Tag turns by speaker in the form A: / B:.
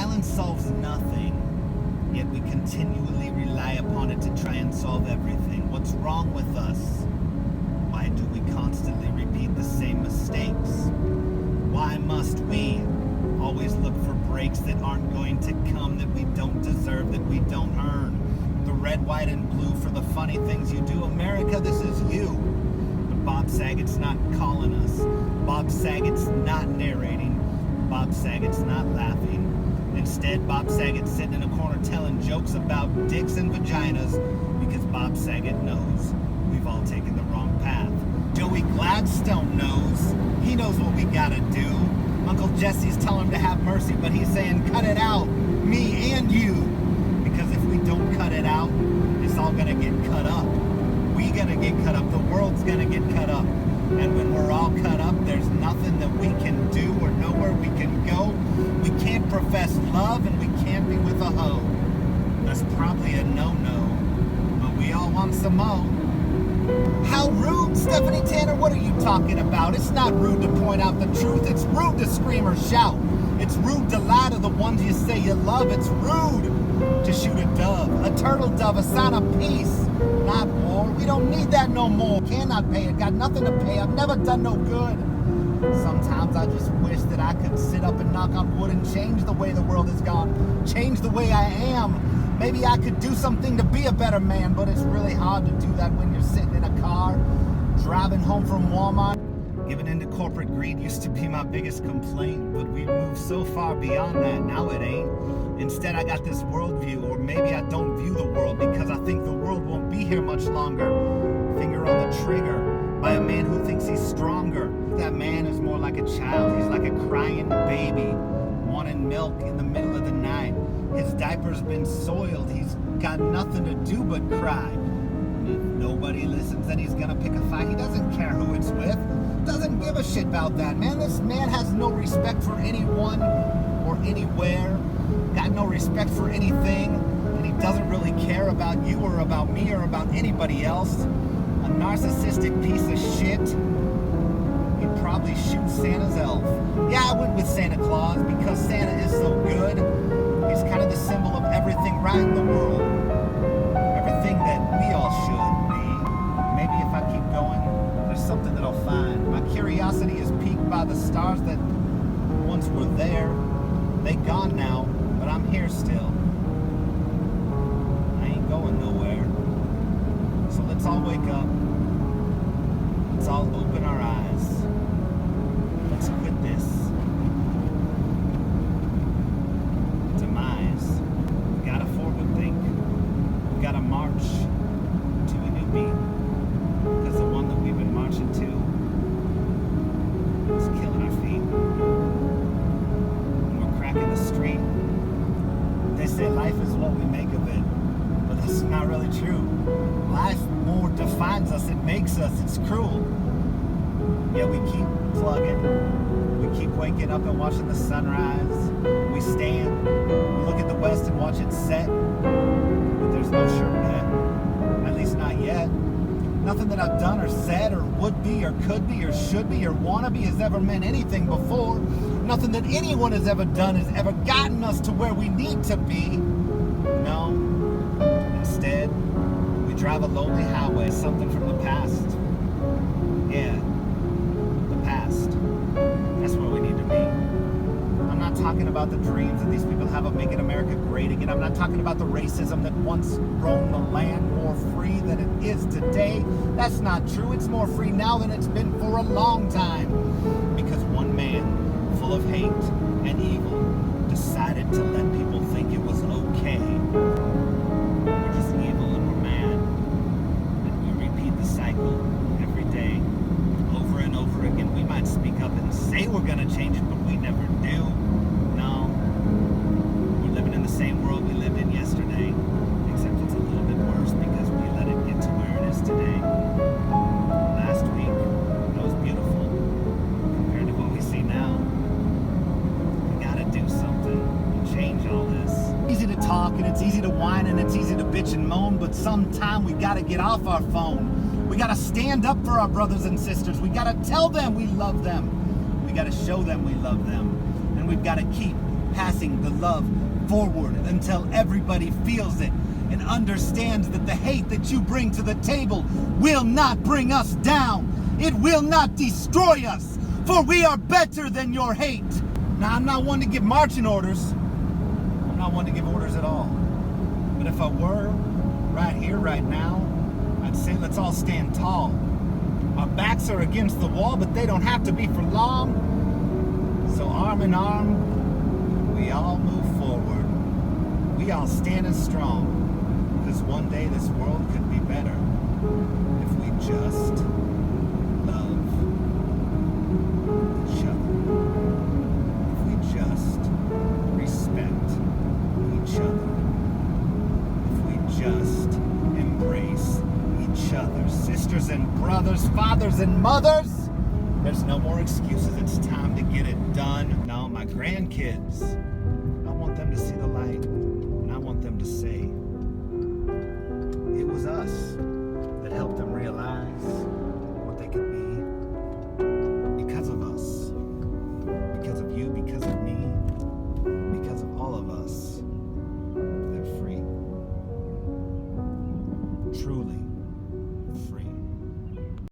A: Violence solves nothing, yet we continually rely upon it to try and solve everything. What's wrong with us? Why do we constantly repeat the same mistakes? Why must we always look for breaks that aren't going to come, that we don't deserve, that we don't earn? The red, white, and blue for the funny things you do. America, this is you. But Bob Saget's not calling us. Bob Saget's not narrating. Bob Saget's not laughing. Instead, Bob Saget's sitting in a corner telling jokes about dicks and vaginas because Bob Saget knows we've all taken the wrong path. Joey Gladstone knows. He knows what we gotta do. Uncle Jesse's telling him to have mercy, but he's saying, cut it out, me and you. Because if we don't cut it out, it's all gonna get cut up. We gonna get cut up, the world's gonna get cut up. And when we're all cut up, there's nothing that we can do or nowhere we can go. We can't profess love and we can't be with a hoe. That's probably a no-no, but we all want some more. How rude, Stephanie Tanner, what are you talking about? It's not rude to point out the truth. It's rude to scream or shout. It's rude to lie to the ones you say you love. It's rude to shoot a dove, a turtle dove, a sign of peace, not war. We don't need that no more. Cannot pay it, got nothing to pay. I've never done no good. Sometimes I just wish that I could sit up and knock on wood and change the way the world has gone, change the way I am. Maybe I could do something to be a better man, but it's really hard to do that when you're sitting in a car, driving home from Walmart. Giving into corporate greed used to be my biggest complaint, but we've moved so far beyond that, now it ain't. Instead, I got this worldview, or maybe I don't view the world because I think the world won't be here much longer. Finger on the trigger by a man who thinks he's stronger. That man is more like a child. He's like a crying baby, wanting milk in the middle of the night. His diaper's been soiled. He's got nothing to do but cry. And if nobody listens, then he's gonna pick a fight. He doesn't care who it's with. Doesn't give a shit about that, man. This man has no respect for anyone or anywhere. Got no respect for anything. And he doesn't really care about you or about me or about anybody else. A narcissistic piece of shit. He'd probably shoot Santa's elf. Yeah, I went with Santa Claus because Santa is so good. He's kind of the symbol of everything right in the world. Everything that we all should be. Maybe if I keep going, there's something that I'll find. My curiosity is piqued by the stars that once were there. They gone now, but I'm here still. I ain't going nowhere. So let's all wake up. Let's all open our eyes. Let's quit this demise. We gotta forward think. We gotta march to a new beat. Because the one that we've been marching to is killing our feet. And we're cracking the street. They say life is what we make of it. But that's not really true. Life more defines us, it makes us, it's cruel. Yet we keep plugging. We keep waking up and watching the sunrise. We stand, we look at the west and watch it set. But there's no sure bet. At least not yet. Nothing that I've done or said or would be or could be or should be or wanna be has ever meant anything before. Nothing that anyone has ever done has ever gotten us to where we need to be. No. Instead, we drive a lonely highway, something from the past. Yeah, the past. That's where we need to be. I'm not talking about the dreams that these people have of making America great again. I'm not talking about the racism that once roamed the land more free than it is today. That's not true. It's more free now than it's been for a long time. Because one man, full of hate and evil, decided to let people think it was okay. We're just evil and we're mad. And we repeat the cycle every day, over and over again. We might speak up and say we're gonna change it, but we never do. No. We're living in the same world we lived in yesterday, except it's a little bit worse because we let it get to where it is today. Last week, that was beautiful compared to what we see now. We gotta do something to change all this. Easy to talk and it's easy to whine and it's easy to bitch and moan, but sometime we gotta get off our phone. We gotta stand up for our brothers and sisters. We gotta tell them we love them. We gotta show them we love them. And we've gotta keep passing the love forward until everybody feels it and understands that the hate that you bring to the table will not bring us down. It will not destroy us, for we are better than your hate. Now, I'm not one to give marching orders. I'm not one to give orders at all. But if I were, right here, right now, I'd say let's all stand tall. Our backs are against the wall, but they don't have to be for long. So arm in arm, we all move forward. We all standing strong, because one day this world could be better if we just love each other. If we just respect each other. If we just embrace each other. Sisters and brothers, fathers and mothers, there's no more excuses. It's time to get it done. Now, my grandkids, I want them to see the light, and I want them to say, it was us.